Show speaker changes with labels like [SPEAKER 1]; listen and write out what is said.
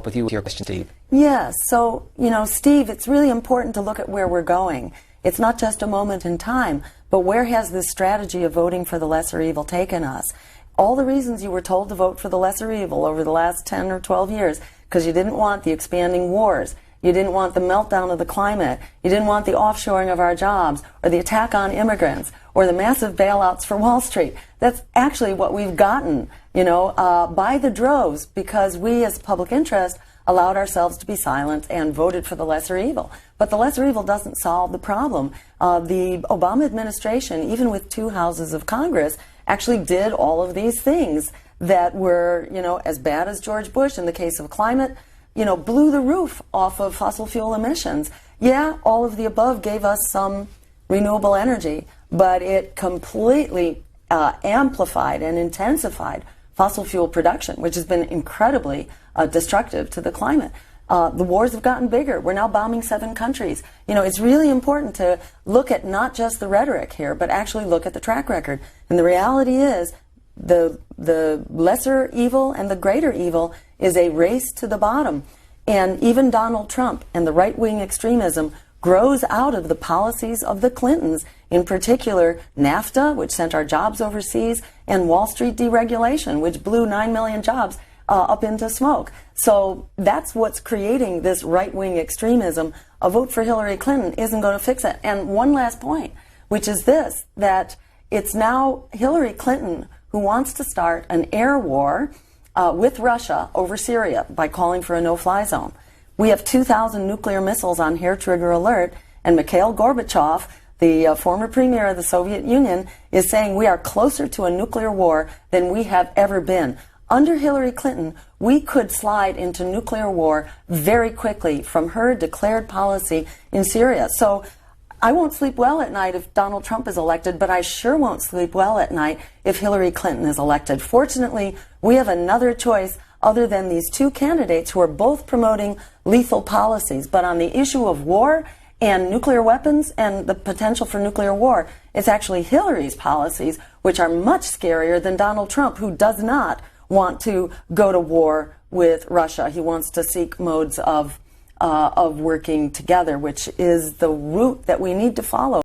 [SPEAKER 1] with you with your question, Steve.
[SPEAKER 2] Yes. So, Steve, it's really important to look at where we're going. It's not just a moment in time, but where has this strategy of voting for the lesser evil taken us? All the reasons you were told to vote for the lesser evil over the last 10 or 12 years, because you didn't want the expanding wars, you didn't want the meltdown of the climate, you didn't want the offshoring of our jobs, or the attack on immigrants, or the massive bailouts for Wall Street. That's actually what we've gotten, by the droves, because we as public interest allowed ourselves to be silent and voted for the lesser evil. But the lesser evil doesn't solve the problem. The Obama administration, even with 2 houses of Congress, actually did all of these things that were, as bad as George Bush in the case of climate, blew the roof off of fossil fuel emissions. Yeah, all of the above gave us some renewable energy, but it completely amplified and intensified fossil fuel production, which has been incredibly destructive to the climate. The wars have gotten bigger. We're now bombing 7 countries. It's really important to look at not just the rhetoric here, but actually look at the track record. And the reality is the lesser evil and the greater evil is a race to the bottom. And even Donald Trump and the right-wing extremism grows out of the policies of the Clintons, in particular NAFTA, which sent our jobs overseas, and Wall Street deregulation, which blew 9 million jobs up into smoke. So that's what's creating this right-wing extremism. A vote for Hillary Clinton isn't going to fix it. And one last point, which is this, that it's now Hillary Clinton who wants to start an air war with Russia over Syria by calling for a no-fly zone. We have 2,000 nuclear missiles on hair-trigger alert, and Mikhail Gorbachev, the former premier of the Soviet Union, is saying we are closer to a nuclear war than we have ever been. Under Hillary Clinton, we could slide into nuclear war very quickly from her declared policy in Syria. So I won't sleep well at night if Donald Trump is elected, but I sure won't sleep well at night if Hillary Clinton is elected. Fortunately, we have another choice other than these 2 candidates who are both promoting lethal policies. But on the issue of war and nuclear weapons and the potential for nuclear war, it's actually Hillary's policies, which are much scarier than Donald Trump, who does not want to go to war with Russia. He wants to seek modes of working together, which is the route that we need to follow.